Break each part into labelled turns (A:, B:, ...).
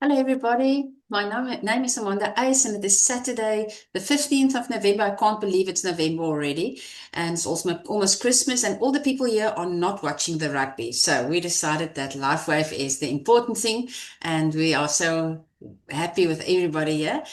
A: Hello, everybody. My name is Amanda Ace, and it is Saturday, the 15th of November. I can't believe it's November already. And it's also almost Christmas, and all the people here are not watching the rugby. So we decided that LifeWave is the important thing, and we are so happy with everybody here.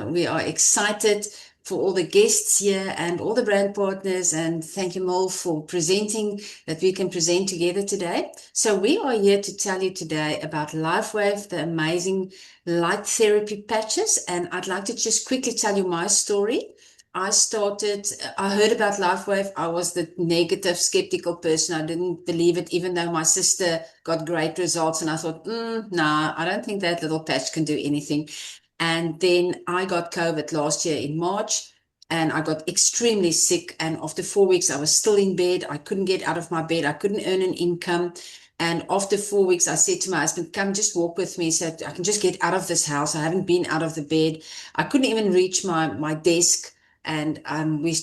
A: We are excited for all the guests here and all the brand partners, and thank you, Merle, for presenting that we can present together today. So we are here to tell you today about LifeWave, the amazing light therapy patches. And I'd like to just quickly tell you my story. I heard about LifeWave. I was the negative, skeptical person. I didn't believe it, even though my sister got great results. And I thought, nah, I don't think that little patch can do anything. And then I got COVID last year in March, and I got extremely sick. And after 4 weeks, I was still in bed. I couldn't get out of my bed. I couldn't earn an income. And after 4 weeks, I said to my husband, come just walk with me so I can just get out of this house. I haven't been out of the bed. I couldn't even reach my desk. And we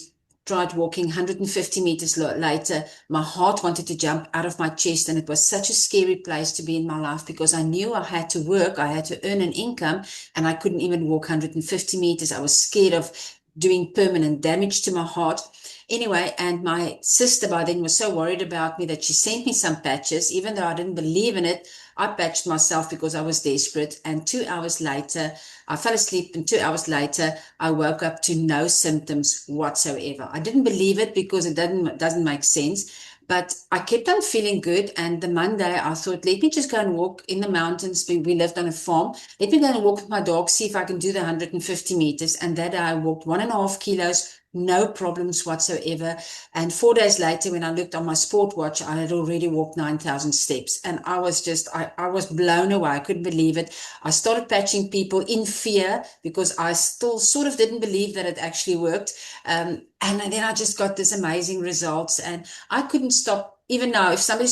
A: tried walking 150 meters later. My heart wanted to jump out of my chest. And it was such a scary place to be in my life because I knew I had to work. I had to earn an income, and I couldn't even walk 150 meters. I was scared of doing permanent damage to my heart. Anyway, and my sister by then was so worried about me that she sent me some patches. Even though I didn't believe in it, I patched myself because I was desperate. And 2 hours later, I fell asleep, and 2 hours later, I woke up to no symptoms whatsoever. I didn't believe it because it doesn't make sense. But I kept on feeling good. And the Monday, I thought, let me just go and walk in the mountains. We lived on a farm. Let me go and walk with my dog, see if I can do the 150 meters. And that day I walked 1.5 kilos, no problems whatsoever. And 4 days later, when I looked on my sport watch, I had already walked 9,000 steps. And I was blown away. I couldn't believe it. I started patching people in fear because I still sort of didn't believe that it actually worked. And then I just got this amazing results, and I couldn't stop. Even now, if somebody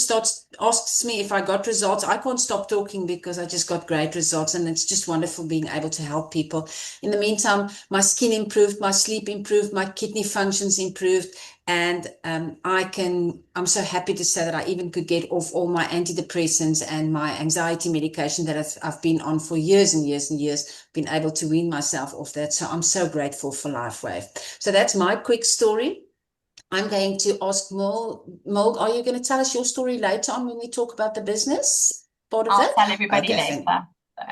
A: asks me if I got results, I can't stop talking because I just got great results, and it's just wonderful being able to help people. In the meantime, my skin improved, my sleep improved, my kidney functions improved, and I'm so happy to say that I even could get off all my antidepressants and my anxiety medication that I've been on for years and years and years, been able to wean myself off that. So I'm so grateful for LifeWave. So that's my quick story. I'm going to ask Mold, are you going to tell us your story later on when we talk about the business part of
B: I'll
A: that?
B: tell everybody
A: Okay,
B: later.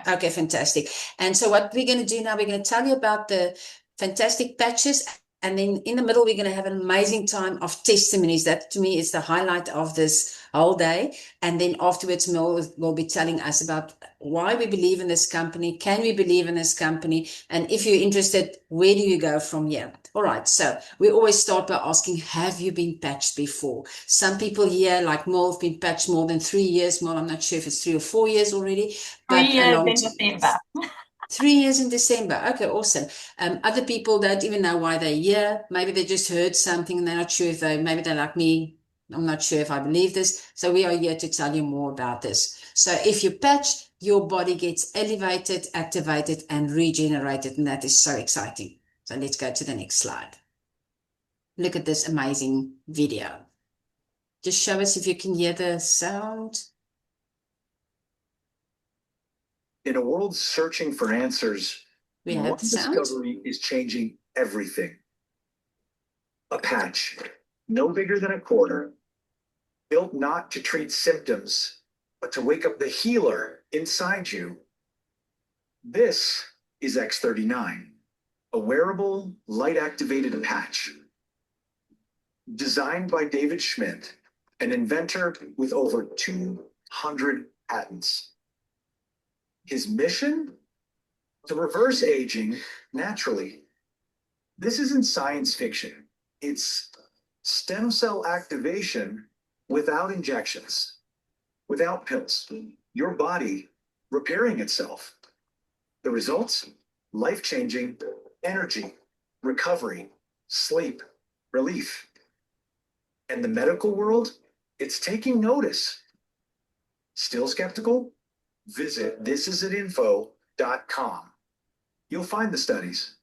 B: So,
A: okay, fantastic. And so what we're going to do now, we're going to tell you about the fantastic patches. And then in the middle, we're going to have an amazing time of testimonies. That to me is the highlight of this whole day. And then afterwards, Mel will be telling us about why we believe in this company. Can we believe in this company? And if you're interested, where do you go from here? All right. So we always start by asking, have you been patched before? Some people here, like Mel, have been patched more than 3 years. Mel, I'm not sure if it's 3 or 4 years already,
B: three
A: but a
B: years
A: long
B: in
A: time.
B: December.
A: 3 years in December. Okay, awesome. Other people don't even know why they're here. Maybe they just heard something and they're not sure if maybe they're like me. I'm not sure if I believe this. So we are here to tell you more about this. So if you patch, your body gets elevated, activated, and regenerated. And that is so exciting. So let's go to the next slide. Look at this amazing video. Just show us if you can hear the sound.
C: In a world searching for answers,
A: We have
C: one
A: the sound.
C: discovery is changing everything. A patch, no bigger than a quarter, built not to treat symptoms, but to wake up the healer inside you. This is X39, a wearable, light activated patch. Designed by David Schmidt, an inventor with over 200 patents. His mission? To reverse aging naturally. This isn't science fiction. It's stem cell activation without injections, without pills. Your body repairing itself. The results? Life-changing energy, recovery, sleep, relief. And the medical world? It's taking notice. Still skeptical? Visit thisisaninfo.com. You'll find the studies,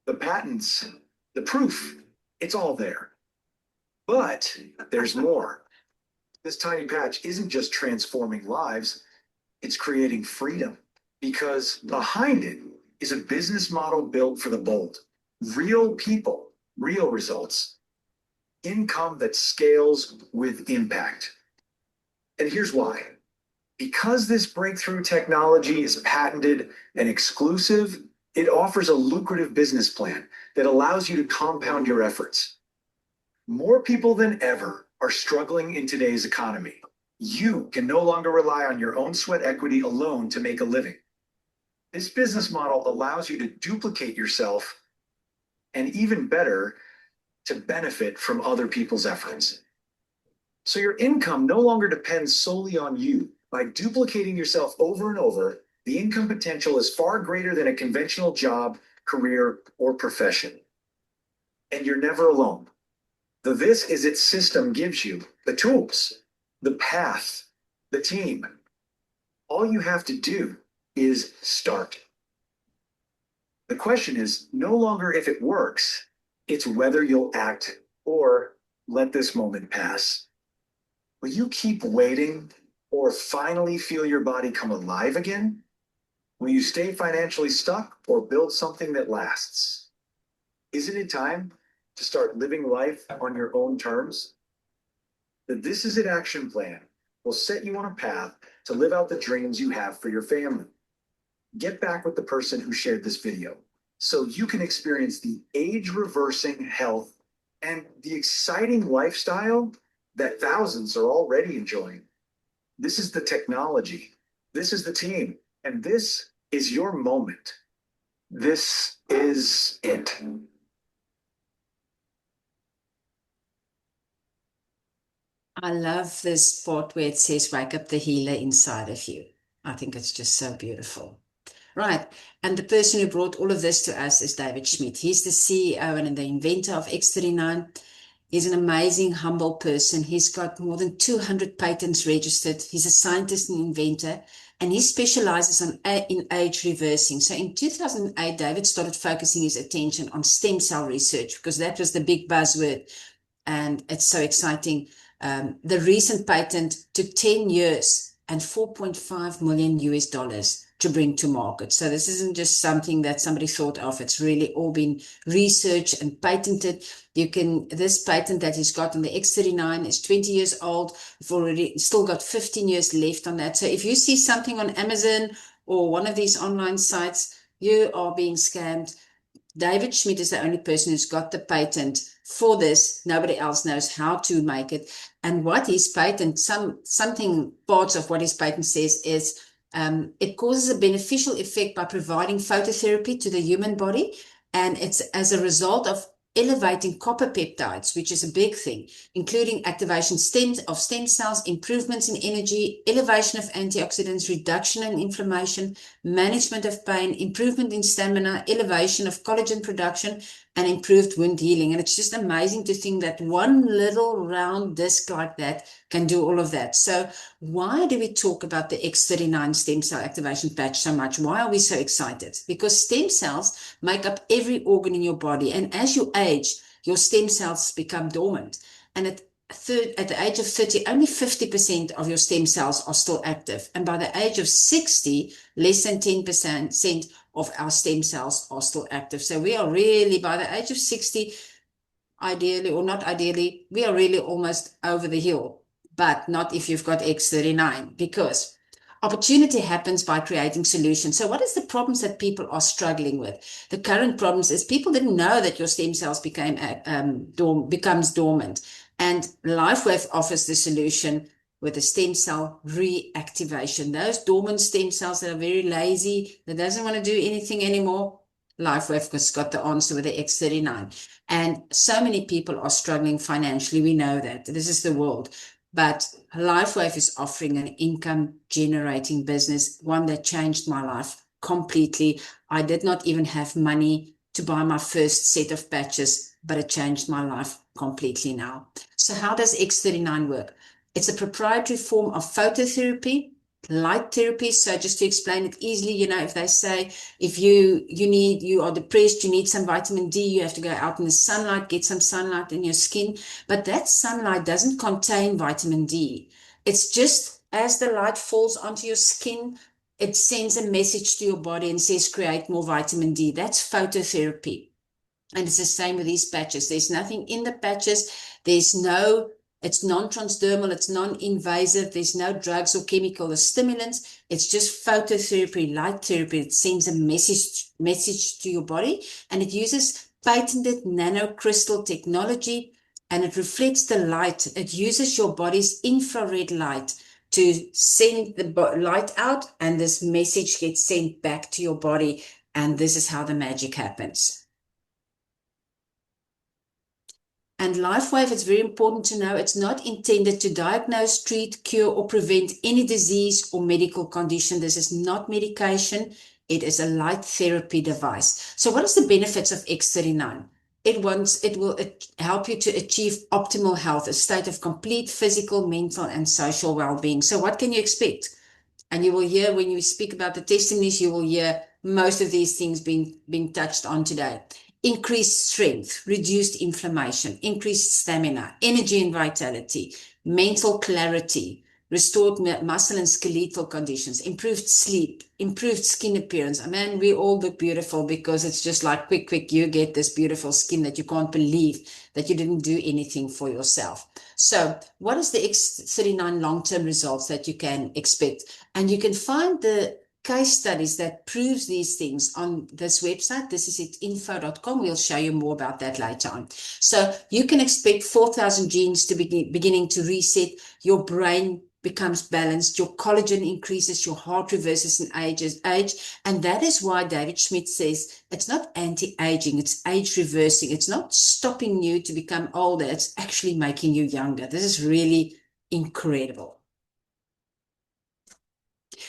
C: the patents, the proof. It's all there. But there's more. This tiny patch isn't just transforming lives, it's creating freedom. because behind it is a business model built for the bold. Real people, real results, income that scales with impact. And here's why. Because this breakthrough technology is patented and exclusive, it offers a lucrative business plan that allows you to compound your efforts. More people than ever are struggling in today's economy. You can no longer rely on your own sweat equity alone to make a living. This business model allows you to duplicate yourself and, even better, to benefit from other people's efforts. So your income no longer depends solely on you. By duplicating yourself over and over, the income potential is far greater than a conventional job, career, or profession. And you're never alone. The This Is It system gives you the tools, the path, the team. All you have to do is start. The question is no longer if it works, it's whether you'll act or let this moment pass. Will you keep waiting or finally feel your body come alive again? Will you stay financially stuck or build something that lasts? Isn't it time to start living life on your own terms? The This Is It action plan will set you on a path to live out the dreams you have for your family. Get back with the person who shared this video so you can experience the age-reversing health and the exciting lifestyle that thousands are already enjoying. This is the technology, this is the team, and this is your moment. This is it.
A: I love this part where it says, wake up the healer inside of you. I think it's just so beautiful. Right. And the person who brought all of this to us is David Schmidt. He's the CEO and the inventor of X39. He's an amazing, humble person. He's got more than 200 patents registered. He's a scientist and inventor, and he specializes in age reversing. So in 2008, David started focusing his attention on stem cell research because that was the big buzzword, and it's so exciting. The recent patent took 10 years and 4.5 million US dollars to bring to market. So this isn't just something that somebody thought of. It's really all been researched and patented. This patent that he's got on the X39 is 20 years old. We've already still got 15 years left on that. So if you see something on Amazon or one of these online sites, you are being scammed. David Schmidt is the only person who's got the patent for this. Nobody else knows how to make it. And what his patent, something parts of what his patent says is it causes a beneficial effect by providing phototherapy to the human body. And it's as a result of elevating copper peptides, which is a big thing, including activation of stem cells, improvements in energy, elevation of antioxidants, reduction in inflammation, management of pain, improvement in stamina, elevation of collagen production, and improved wound healing. And it's just amazing to think that one little round disc like that can do all of that. So why do we talk about the X39 stem cell activation patch so much? Why are we so excited? Because stem cells make up every organ in your body. And as you age, your stem cells become dormant. And at the age of 30, only 50% of your stem cells are still active. And by the age of 60, less than 10% of our stem cells are still active. So we are really, by the age of 60, ideally, or not ideally, we are really almost over the hill, but not if you've got X39, because opportunity happens by creating solutions. So what is the problems that people are struggling with? The current problems is people didn't know that your stem cells becomes dormant. And LifeWave offers the solution with a stem cell reactivation. Those dormant stem cells that are very lazy, that doesn't want to do anything anymore, LifeWave has got the answer with the X39. And so many people are struggling financially. We know that. This is the world. But LifeWave is offering an income generating business, one that changed my life completely. I did not even have money to buy my first set of patches, but it changed my life completely now. So how does X39 work? It's a proprietary form of phototherapy, light therapy. So just to explain it easily, if they say if you are depressed, you need some vitamin D, you have to go out in the sunlight, get some sunlight in your skin. But that sunlight doesn't contain vitamin D. It's just as the light falls onto your skin, it sends a message to your body and says, create more vitamin D. That's phototherapy. And it's the same with these patches. There's nothing in the patches. It's non-transdermal, it's non-invasive. There's no drugs or chemical or stimulants. It's just phototherapy, light therapy. It sends a message to your body, and it uses patented nanocrystal technology, and it reflects the light. It uses your body's infrared light to send the light out, and this message gets sent back to your body. And this is how the magic happens. And LifeWave, it's very important to know, it's not intended to diagnose, treat, cure, or prevent any disease or medical condition. This is not medication. It is a light therapy device. So what is the benefits of X39? It will help you to achieve optimal health, a state of complete physical, mental, and social well-being. So what can you expect? And you will hear, when you speak about the testimonies, you will hear most of these things being touched on today. Increased strength, reduced inflammation, increased stamina, energy and vitality, mental clarity, restored muscle and skeletal conditions, improved sleep, improved skin appearance. I mean, we all look beautiful because it's just like quick, you get this beautiful skin that you can't believe that you didn't do anything for yourself. So what is the X39 long-term results that you can expect? And you can find the case studies that proves these things on this website. This is it, info.com. We'll show you more about that later on. So you can expect 4,000 genes to be beginning to reset. Your brain becomes balanced, your collagen increases, your heart reverses in age. And that is why David Schmidt says it's not anti-aging, it's age reversing. It's not stopping you to become older, it's actually making you younger. This is really incredible.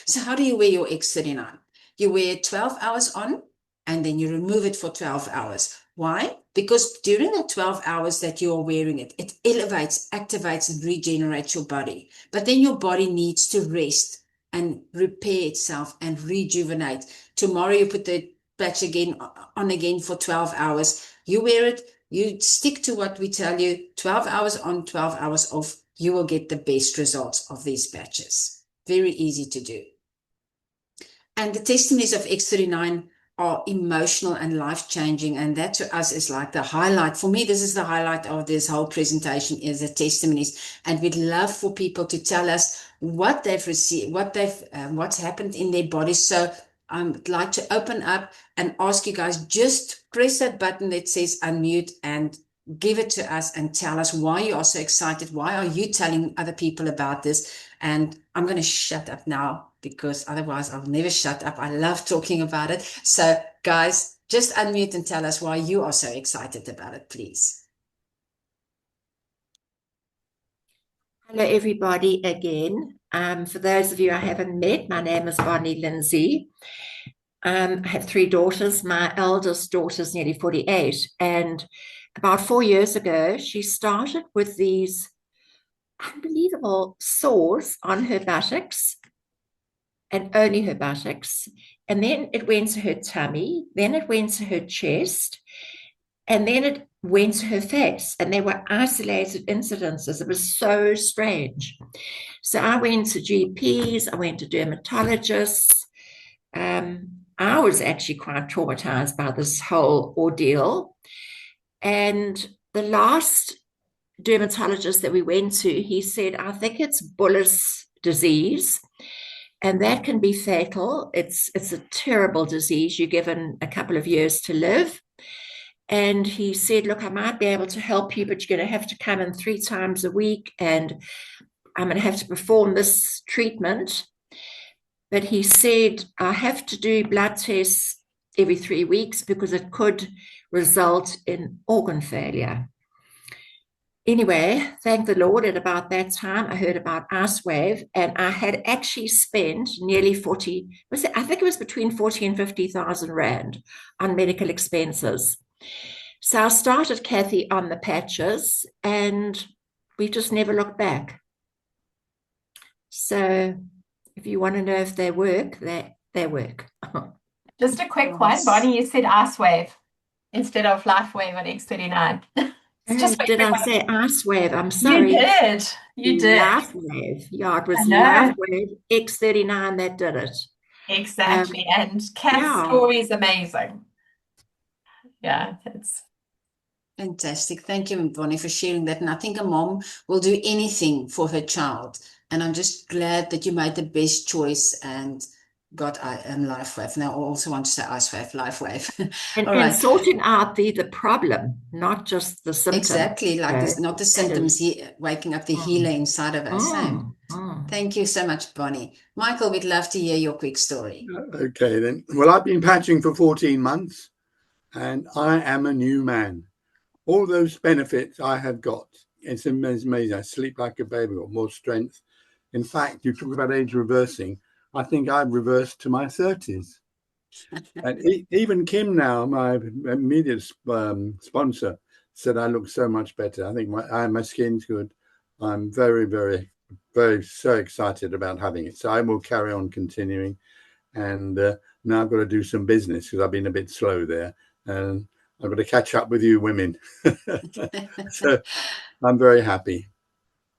A: So how do you wear your X39? You wear it 12 hours on, and then you remove it for 12 hours. Why? Because during the 12 hours that you are wearing it, it elevates, activates, and regenerates your body. But then your body needs to rest and repair itself and rejuvenate. Tomorrow you put the patch on again for 12 hours. You wear it, you stick to what we tell you, 12 hours on, 12 hours off. You will get the best results of these patches. Very easy to do. And the testimonies of X39 are emotional and life-changing, and that to us is like the highlight. For me, this is the highlight of this whole presentation, is the testimonies. And we'd love for people to tell us what they've received, what's happened in their bodies. So I'd like to open up and ask you guys, just press that button that says unmute and give it to us and tell us why you are so excited. Why are you telling other people about this? And I'm going to shut up now, because otherwise I'll never shut up. I love talking about it. So guys, just unmute and tell us why you are so excited about it, please.
B: Hello, everybody, again. For those of you I haven't met, my name is Bonnie Lindsay. I have 3 daughters. My eldest daughter is nearly 48. And about 4 years ago, she started with these unbelievable sores on her buttocks, and only her buttocks. And then it went to her tummy, then it went to her chest, and then it went to her face. And they were isolated incidences. It was so strange. So I went to GPs, I went to dermatologists. I was actually quite traumatized by this whole ordeal. And the last dermatologist that we went to, he said, I think it's Buller's disease, and that can be fatal. It's a terrible disease. You're given a couple of years to live. And he said, look, I might be able to help you, but you're going to have to come in 3 times a week, and I'm going to have to perform this treatment. But he said, I have to do blood tests every 3 weeks because it could result in organ failure. Anyway, thank the Lord, at about that time, I heard about IceWave, and I had actually spent nearly I think it was between 40 and 50,000 Rand on medical expenses. So I started Kathy on the patches, and we just never looked back. So if you want to know if they work, they work.
D: Just a quick one, Bonnie, you said IceWave instead of LifeWave on X39.
B: Did I say IceWave? I'm sorry.
D: You did.
B: LifeWave. Yeah, it was LifeWave X39 that did it.
D: Exactly. And Kat's
B: Yeah.
D: story is amazing. Yeah, it's
A: Fantastic. Thank you, Bonnie, for sharing that. And I think a mom will do anything for her child. And I'm just glad that you made the best choice and got LifeWave. And I also want to say IceWave, LifeWave. All
B: And
A: right.
B: sorting out the problem, not just the symptom.
A: Exactly. Like this, not the symptoms,
B: is,
A: waking up the healer inside of us. Thank you so much, Bonnie. Michael, we'd love to hear your quick story.
E: Okay, then. Well, I've been patching for 14 months and I am a new man. All those benefits I have got, it's amazing. I sleep like a baby, got more strength. In fact, you talk about age reversing. I think I've reversed to my 30s. And even Kim now, my immediate sponsor, said I look so much better. I think my skin's good. I'm very, very, very so excited about having it. So I will carry on continuing. And now I've got to do some business because I've been a bit slow there. And I've got to catch up with you women. So I'm very happy.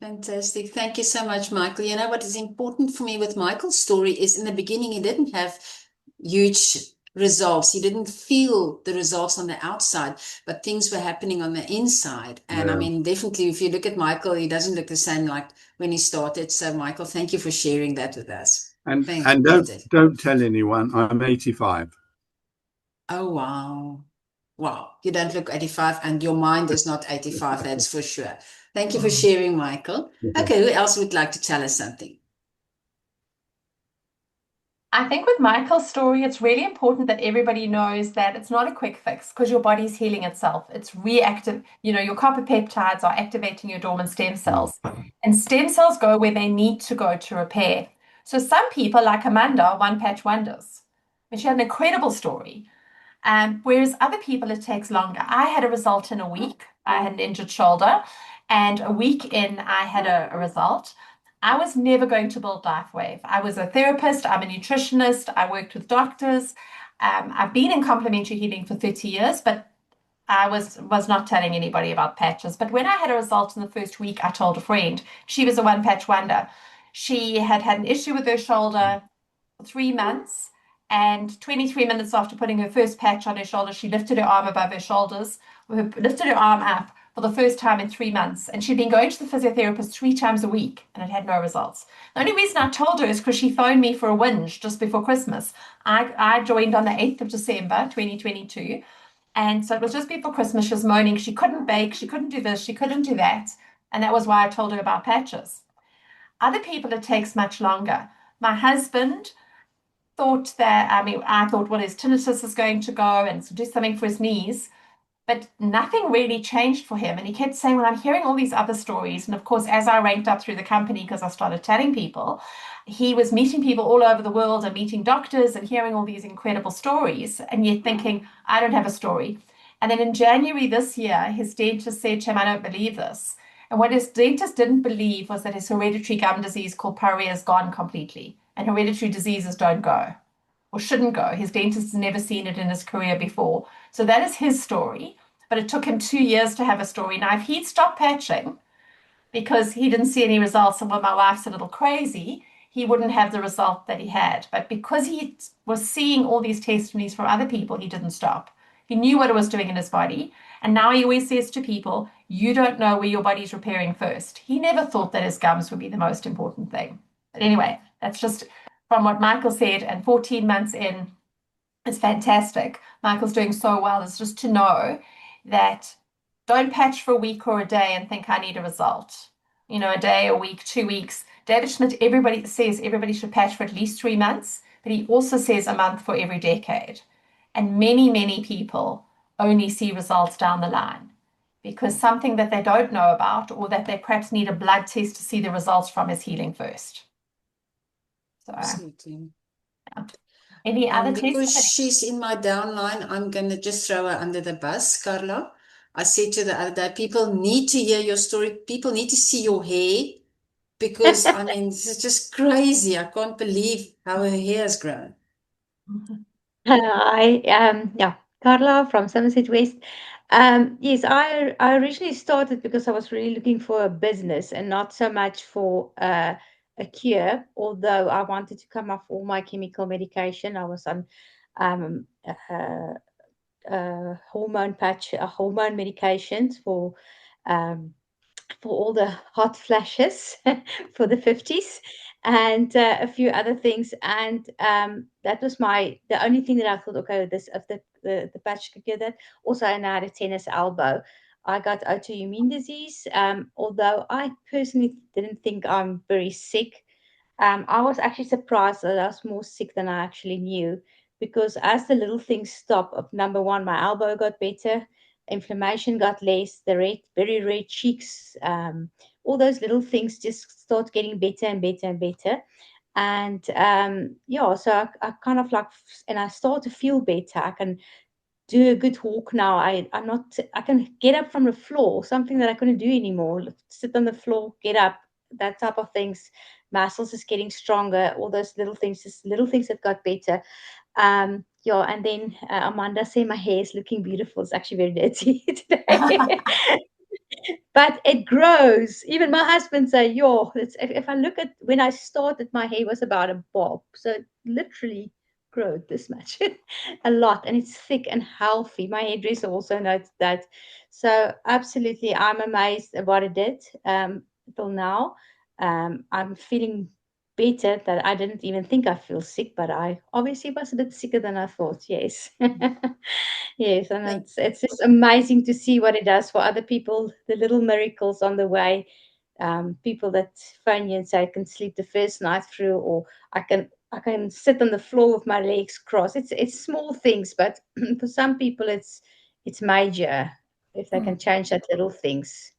A: Fantastic. Thank you so much, Michael. You know what is important for me with Michael's story is in the beginning, he didn't have huge results. He didn't feel the results on the outside, but things were happening on the inside. And I mean, definitely, if you look at Michael, he doesn't look the same like when he started. So, Michael, thank you for sharing that with us.
E: And
A: Thank you.
E: don't tell anyone I'm 85.
A: Oh, wow. Wow. You don't look 85 and your mind is not 85, that's for sure. Thank you for sharing, Michael. Okay, who else would like to tell us something?
D: I think with Michael's story, it's really important that everybody knows that it's not a quick fix because your body's healing itself. It's reactive. Your copper peptides are activating your dormant stem cells, and stem cells go where they need to go to repair. So some people, like Amanda, are one patch wonders. And she had an incredible story. Whereas other people, it takes longer. I had a result in a week. I had an injured shoulder, and a week in, I had a result. I was never going to build LifeWave. I was a therapist, I'm a nutritionist, I worked with doctors. I've been in complementary healing for 30 years, but I was not telling anybody about patches. But when I had a result in the first week, I told a friend. She was a one patch wonder. She had had an issue with her shoulder for 3 months. And 23 minutes after putting her first patch on her shoulder, she lifted her arm above her shoulders, lifted her arm up for the first time in 3 months. And she'd been going to the physiotherapist 3 times a week and it had no results. The only reason I told her is because she phoned me for a whinge just before Christmas. I joined on the 8th of December, 2022. And so it was just before Christmas. She was moaning she couldn't bake, she couldn't do this, she couldn't do that. And that was why I told her about patches. Other people, it takes much longer. My husband thought that, I thought, well, his tinnitus is going to go and do something for his knees, but nothing really changed for him. And he kept saying, well, I'm hearing all these other stories. And of course, as I ranked up through the company, because I started telling people, he was meeting people all over the world and meeting doctors and hearing all these incredible stories, and yet thinking, I don't have a story. And then in January this year, his dentist said to him, I don't believe this. And what his dentist didn't believe was that his hereditary gum disease called pyorrhea is gone completely. And hereditary diseases don't go or shouldn't go. His dentist has never seen it in his career before. So that is his story. But it took him 2 years to have a story. Now, if he'd stopped patching because he didn't see any results and well, my wife's a little crazy, he wouldn't have the result that he had. But because he was seeing all these testimonies from other people, he didn't stop. He knew what it was doing in his body. And now he always says to people, you don't know where your body's repairing first. He never thought that his gums would be the most important thing. But anyway, that's just from what Michael said. And 14 months in is fantastic. Michael's doing so well. It's just to know that don't patch for a week or a day and think I need a result. A day, a week, 2 weeks. David Schmidt, everybody says everybody should patch for at least 3 months, but he also says a month for every decade. And many, many people only see results down the line because something that they don't know about or that they perhaps need a blood test to see the results from is healing first. So,
A: Absolutely.
D: yeah. Any other
A: Because
D: testimony?
A: she's in my downline, I'm going to just throw her under the bus, Carla. I said to the other day, people need to hear your story. People need to see your hair because, I mean, this is just crazy. I can't believe how her hair has grown.
F: Yeah, Carla from Somerset West. Yes, I originally started because I was really looking for a business and not so much for a a cure, although I wanted to come off all my chemical medication. I was on um, hormone medications um, for all the hot flashes for the 50s, and a few other things. And that was the only thing that I thought, okay, this of the patch could get that. Also, I had a tennis elbow. I got autoimmune disease, although I personally didn't think I'm very sick. I was actually surprised that I was more sick than I actually knew, because as the little things stopped, of number one, my elbow got better, inflammation got less, very red cheeks, all those little things just start getting better and better and better. And yeah, so I kind of like, and I start to feel better. I can do a good walk now. I can get up from the floor, something that I couldn't do anymore. Sit on the floor, get up, that type of things. Muscles is getting stronger, all those little things, just little things that got better. Yeah, and then Amanda said my hair is looking beautiful. It's actually very dirty today. But it grows. Even my husband say, "Yo, if I look at when I started, my hair was about a bob, so it literally grew this much, a lot, and it's thick and healthy." My hairdresser also notes that. So absolutely, I'm amazed at what it did till now. I'm feeling better. That I didn't even think I feel sick, but I obviously was a bit sicker than I thought. Yes. Yes, and
A: Thank
F: it's just amazing to see what it does for other people, the little miracles on the way. People that phone you and say, I can sleep the first night through, or I can sit on the floor with my legs crossed. It's small things, but for some people it's major if they can change that little things.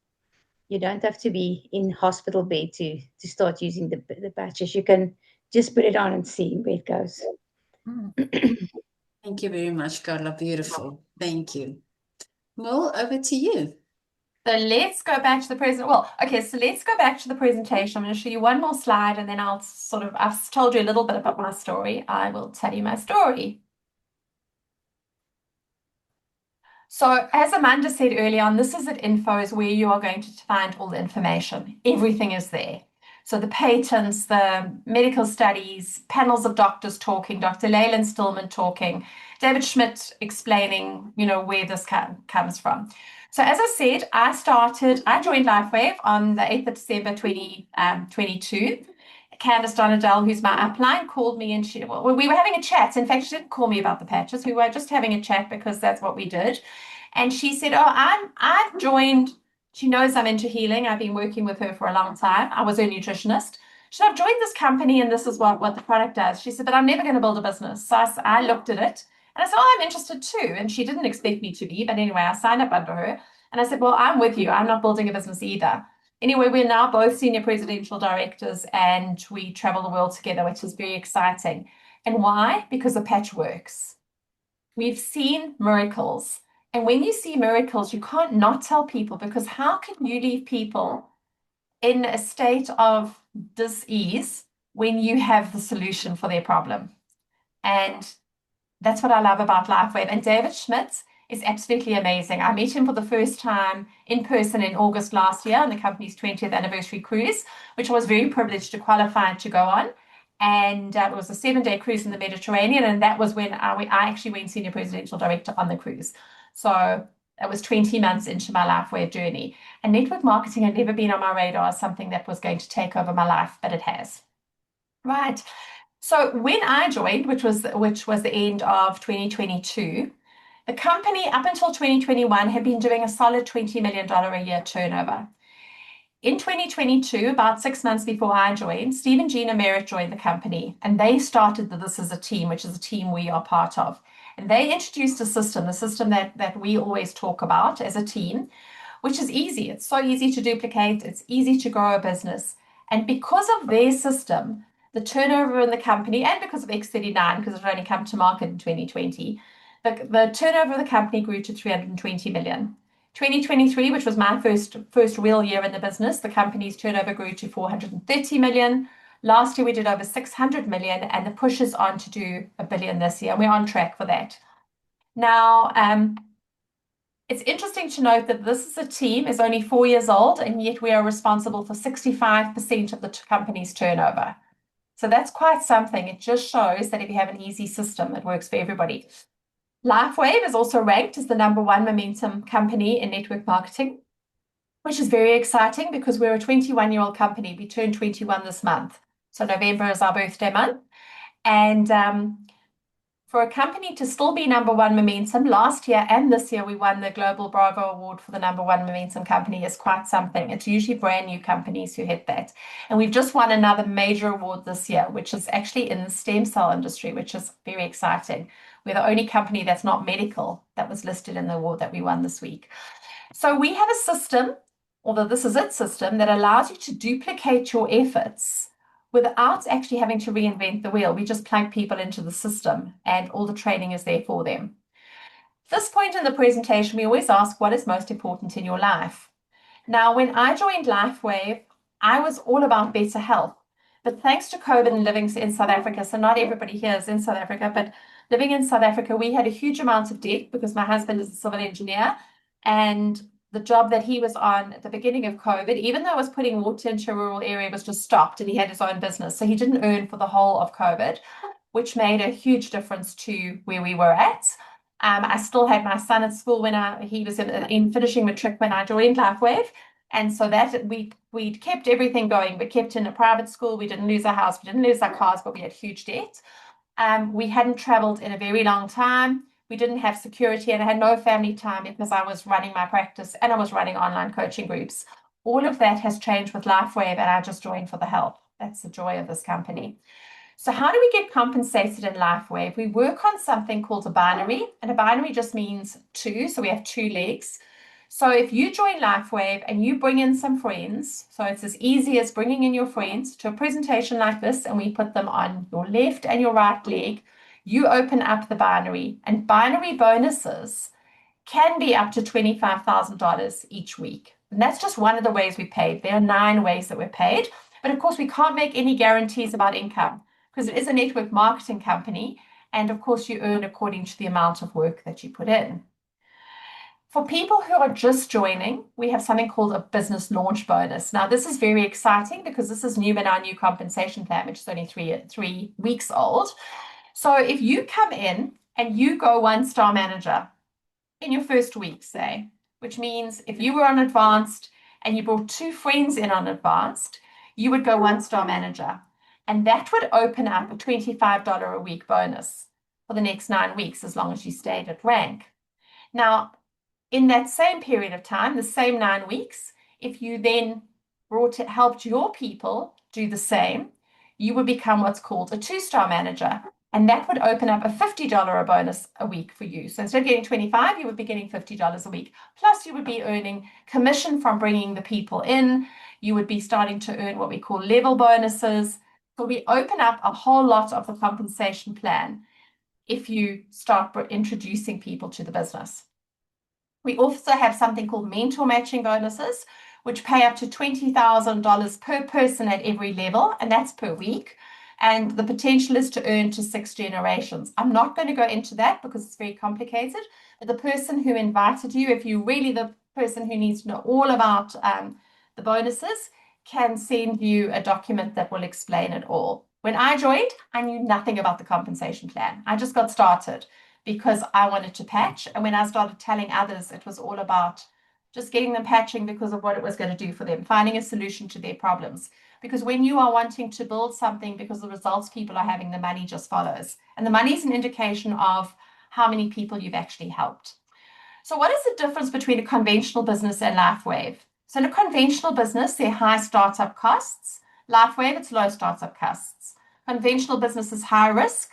F: You don't have to be in hospital bed to start using the patches. You can just put it on and see where it goes.
A: Thank you very much, Carla. Beautiful. Thank you. Merle, over to you.
D: So let's go back to the present. Well, okay, so let's go back to the presentation. I'm going to show you one more slide, and then I've told you a little bit about my story. I will tell you my story. So as Amanda said earlier on, this is at Info is where you are going to find all the information. Everything is there. So the patents, the medical studies, panels of doctors talking, Dr. Leyland Stillman talking, David Schmidt explaining, where this comes from. So as I said, I joined LifeWave on the 8th of December 2022. Candice Donadell, who's my upline, called me, and we were having a chat. In fact, she didn't call me about the patches. We were just having a chat because that's what we did. And she said, "Oh, I've joined." She knows I'm into healing. I've been working with her for a long time. I was her nutritionist. She said, "I've joined this company, and this is what the product does." She said, "But I'm never going to build a business." So I looked at it, and I said, "Oh, I'm interested too." And she didn't expect me to be, but anyway, I signed up under her, and I said, "Well, I'm with you. I'm not building a business either." Anyway, we're now both senior presidential directors, and we travel the world together, which is very exciting. And why? Because the patch works. We've seen miracles. And when you see miracles, you can't not tell people, because how can you leave people in a state of dis-ease when you have the solution for their problem? And that's what I love about LifeWave. And David Schmidt is absolutely amazing. I met him for the first time in person in August last year on the company's 20th anniversary cruise, which I was very privileged to qualify to go on. And it was a 7-day cruise in the Mediterranean. And that was when I actually went senior presidential director on the cruise. So it was 20 months into my LifeWave journey. And network marketing had never been on my radar as something that was going to take over my life, but it has. Right. So when I joined, which was the end of 2022, the company up until 2021 had been doing a solid $20 million a year turnover. In 2022, about 6 months before I joined, Steve and Gina Merritt joined the company, and they started This Is a Team, which is a team we are part of. And they introduced a system, the system that we always talk about as a team, which is easy. It's so easy to duplicate. It's easy to grow a business. And because of their system, the turnover in the company, and because of X39, because it only come to market in 2020, the turnover of the company grew to 320 million. 2023, which was my first real year in the business, the company's turnover grew to 430 million. Last year we did over 600 million, and the push is on to do $1 billion this year. We're on track for that. Now, It's interesting to note that this is a team is only 4 years old, and yet we are responsible for 65% of the company's turnover. So that's quite something. It just shows that if you have an easy system, it works for everybody. LifeWave is also ranked as the #1 momentum company in network marketing, which is very exciting because we're a 21-year-old company. We turned 21 this month. So November is our birthday month. And for a company to still be #1 momentum, last year and this year we won the Global Bravo Award for the #1 momentum company, is quite something. It's usually brand new companies who hit that. And we've just won another major award this year, which is actually in the stem cell industry, which is very exciting. We're the only company that's not medical that was listed in the award that we won this week. So we have a system, although this is its system, that allows you to duplicate your efforts without actually having to reinvent the wheel. We just plug people into the system and all the training is there for them. At this point in the presentation, we always ask what is most important in your life. Now, when I joined LifeWave, I was all about better health. But thanks to COVID and living in South Africa, so not everybody here is in South Africa, but living in South Africa, we had a huge amount of debt because my husband is a civil engineer, and the job that he was on at the beginning of COVID, even though I was putting water into a rural area, was just stopped, and he had his own business. So he didn't earn for the whole of COVID, which made a huge difference to where we were at. I still had my son at school when he was in finishing matric when I joined LifeWave. And so that we kept everything going. We kept in a private school. We didn't lose our house. We didn't lose our cars, but we had huge debt. We hadn't traveled in a very long time. We didn't have security, and I had no family time because I was running my practice and I was running online coaching groups. All of that has changed with LifeWave, and I just joined for the help. That's the joy of this company. So how do we get compensated in LifeWave? We work on something called a binary, and a binary just means two. So we have 2 legs. So if you join LifeWave and you bring in some friends, so it's as easy as bringing in your friends to a presentation like this, and we put them on your left and your right leg, you open up the binary, and binary bonuses can be up to $25,000 each week. And that's just one of the ways we paid. There are 9 ways that we're paid. But of course, we can't make any guarantees about income because it is a network marketing company. And of course, you earn according to the amount of work that you put in. For people who are just joining, we have something called a business launch bonus. Now, this is very exciting because this is new in our new compensation plan, which is only 3 weeks old. So if you come in and you go 1-star manager in your first week, say, which means if you were on advanced and you brought 2 friends in on advanced, you would go 1-star manager. And that would open up a $25 a week bonus for the next 9 weeks, as long as you stayed at rank. Now, in that same period of time, the same 9 weeks, if you then helped your people do the same, you would become what's called a 2-star manager. And that would open up a $50 bonus a week for you. So instead of getting 25, you would be getting $50 a week. Plus, you would be earning commission from bringing the people in. You would be starting to earn what we call level bonuses. So we open up a whole lot of the compensation plan if you start introducing people to the business. We also have something called mentor matching bonuses, which pay up to $20,000 per person at every level, and that's per week. And the potential is to earn to 6 generations. I'm not going to go into that because it's very complicated. But the person who invited you, if you're really the person who needs to know all about the bonuses, can send you a document that will explain it all. When I joined, I knew nothing about the compensation plan. I just got started because I wanted to patch. And when I started telling others, it was all about just getting them patching because of what it was going to do for them, finding a solution to their problems. Because when you are wanting to build something because the results people are having, the money just follows. And the money is an indication of how many people you've actually helped. So what is the difference between a conventional business and LifeWave? So in a conventional business, there are high startup costs. LifeWave, it's low startup costs. Conventional business is high risk.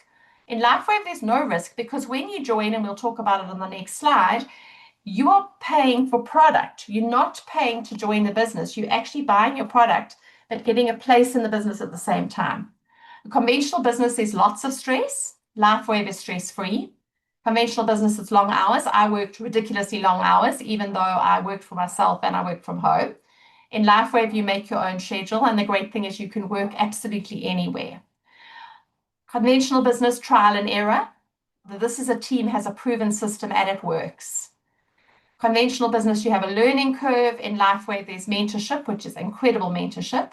D: In LifeWave, there's no risk because when you join, and we'll talk about it on the next slide, you are paying for product. You're not paying to join the business. You're actually buying your product, but getting a place in the business at the same time. A conventional business is lots of stress. LifeWave is stress-free. Conventional business is long hours. I worked ridiculously long hours, even though I worked for myself and I worked from home. In LifeWave, you make your own schedule, and the great thing is you can work absolutely anywhere. Conventional business, trial and error. This is a team has a proven system and it works. Conventional business, you have a learning curve. In LifeWave, there's mentorship, which is incredible mentorship.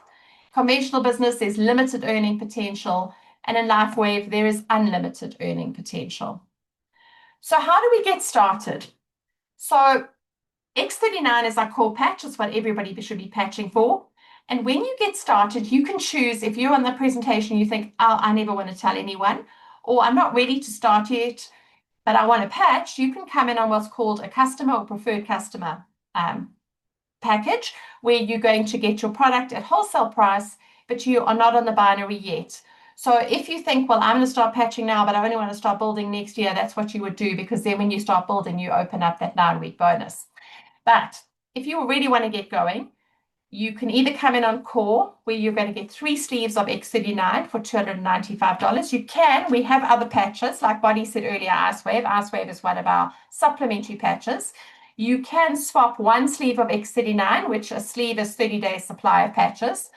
D: Conventional business, there's limited earning potential. And in LifeWave, there is unlimited earning potential. So how do we get started? So X39 is our core patch. It's what everybody should be patching for. And when you get started, you can choose, if you're on the presentation, you think, oh, I never want to tell anyone, or I'm not ready to start yet, but I want to patch, you can come in on what's called a customer or preferred customer package, where you're going to get your product at wholesale price, but you are not on the binary yet. So if you think, well, I'm going to start patching now, but I only want to start building next year, that's what you would do, because then when you start building, you open up that 9-week bonus. But if you really want to get going, you can either come in on core, where you're going to get 3 sleeves of X39 for $295. You can, we have other patches, like Bonnie said earlier, IceWave. IceWave is one of our supplementary patches. You can swap 1 sleeve of X39, which a sleeve is 30-day supply of patches,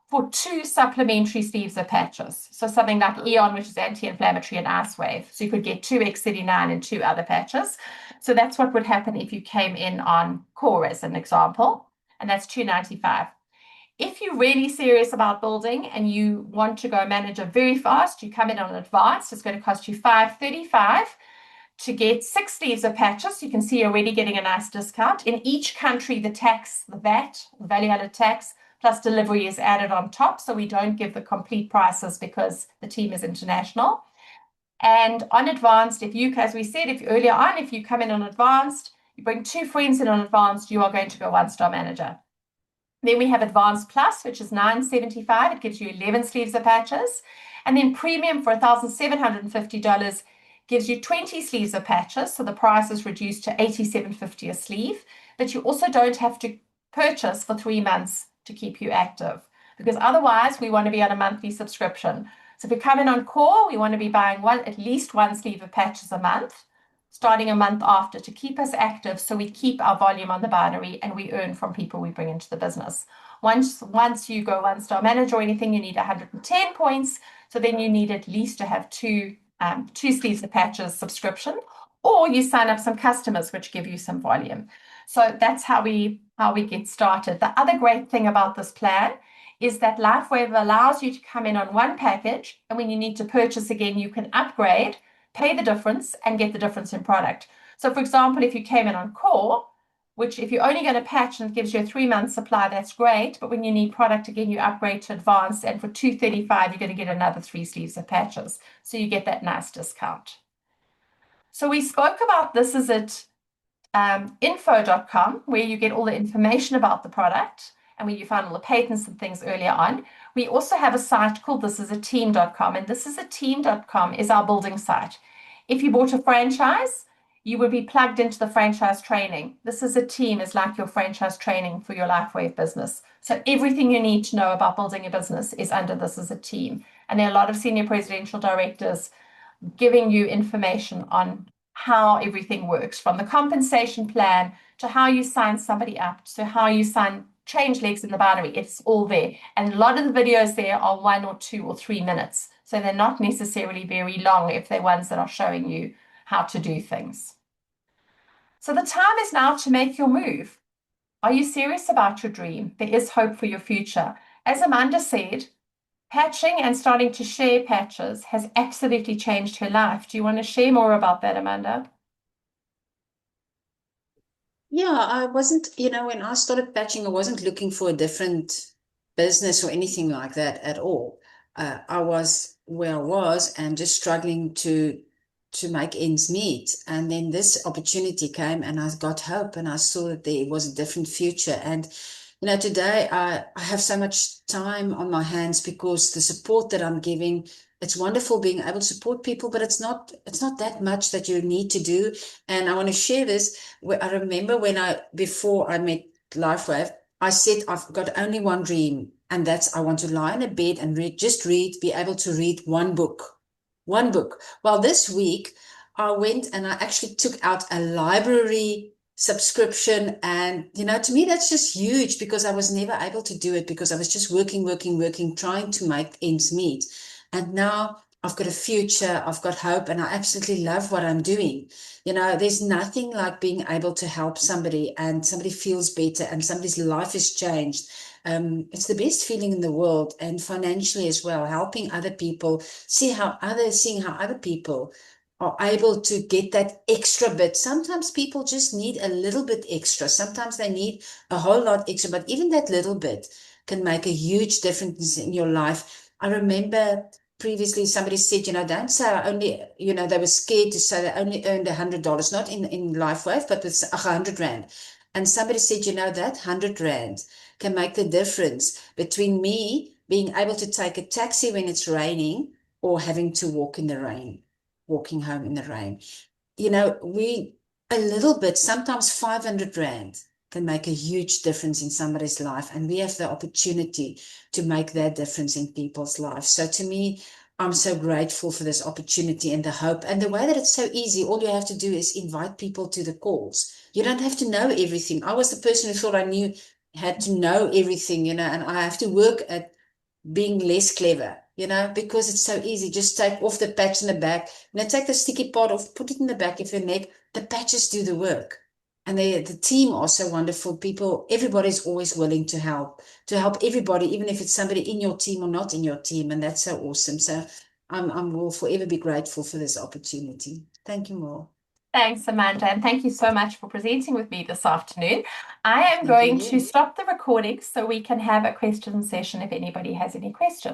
D: for 2 supplementary sleeves of patches. So something like Eon, which is anti-inflammatory, and IceWave. So you could get 2 X39 and 2 other patches. So that's what would happen if you came in on core, as an example. And that's $295. If you're really serious about building and you want to go manager very fast, you come in on advanced. It's going to cost you $535 to get 6 sleeves of patches. You can see you're already getting a nice discount. In each country, the tax, the VAT, the value-added tax, plus delivery is added on top. So we don't give the complete prices because the team is international. And on advanced, if you, as we said, if earlier on, if you come in on advanced, you bring 2 friends in on advanced, you are going to go 1-star manager. Then we have Advanced Plus, which is $975. It gives you 11 sleeves of patches. And then Premium for $1,750 gives you 20 sleeves of patches. So the price is reduced to $87.50 a sleeve. But you also don't have to purchase for 3 months to keep you active, because otherwise we want to be on a monthly subscription. So if we come in on core, we want to be buying at least 1 sleeve of patches a month, starting a month after, to keep us active, so we keep our volume on the binary and we earn from people we bring into the business. Once you go 1-star manager or anything, you need 110 points. So then you need at least to have 2 sleeves of patches subscription, or you sign up some customers, which give you some volume. So that's how we get started. The other great thing about this plan is that LifeWave allows you to come in on 1 package, and when you need to purchase again, you can upgrade, pay the difference, and get the difference in product. So for example, if you came in on core, which if you're only going to patch and it gives you a 3-month supply, that's great. But when you need product again, you upgrade to advanced, and for $235, you're going to get another 3 sleeves of patches. So you get that nice discount. So we spoke about this is at info.com, where you get all the information about the product and where you find all the patents and things earlier on. We also have a site called thisisateam.com, and thisisateam.com is our building site. If you bought a franchise, you would be plugged into the franchise training. This is a team, is like your franchise training for your LifeWave business. So everything you need to know about building a business is under This Is a Team. And there are a lot of senior presidential directors giving you information on how everything works, from the compensation plan to how you sign somebody up, to how you change legs in the binary. It's all there. And a lot of the videos there are 1 or 2 or 3 minutes. So they're not necessarily very long if they're ones that are showing you how to do things. So the time is now to make your move. Are you serious about your dream? There is hope for your future. As Amanda said, patching and starting to share patches has absolutely changed her life. Do you want to share more about that, Amanda?
A: Yeah, I wasn't, when I started patching, I wasn't looking for a different business or anything like that at all. I was where I was and just struggling to make ends meet. And then this opportunity came and I got hope, and I saw that there was a different future. And today I have so much time on my hands because the support that I'm giving, it's wonderful being able to support people, but it's not that much that you need to do. And I want to share this. I remember before I met LifeWave, I said I've got only one dream, and that's I want to lie in a bed and be able to read one book. One book. Well, this week I went and I actually took out a library subscription, and to me that's just huge, because I was never able to do it because I was just working, trying to make ends meet. And now I've got a future, I've got hope, and I absolutely love what I'm doing. You know, there's nothing like being able to help somebody and somebody feels better and somebody's life is changed. It's the best feeling in the world, and financially as well, helping other people, seeing how other people are able to get that extra bit. Sometimes people just need a little bit extra. Sometimes they need a whole lot extra, but even that little bit can make a huge difference in your life. I remember previously somebody said, don't say I only, they were scared to say they only earned $100, not in LifeWave, but with 100 Rand. And somebody said, that 100 Rand can make the difference between me being able to take a taxi when it's raining or having to walk in the rain, walking home in the rain. A little bit, sometimes 500 Rand can make a huge difference in somebody's life. And we have the opportunity to make that difference in people's lives. So to me, I'm so grateful for this opportunity and the hope and the way that it's so easy. All you have to do is invite people to the calls. You don't have to know everything. I was the person who thought I had to know everything, and I have to work at being less clever, because it's so easy. Just take off the patch in the back. Take the sticky part off, put it in the back of your neck. The patches do the work. And the team are so wonderful. People, everybody's always willing to help everybody, even if it's somebody in your team or not in your team. And that's so awesome. So I will forever be grateful for this opportunity. Thank you, Merle.
D: Thanks, Amanda, and thank you so much for presenting with me this afternoon. I am going to stop the recording so we can have a question session if anybody has any questions.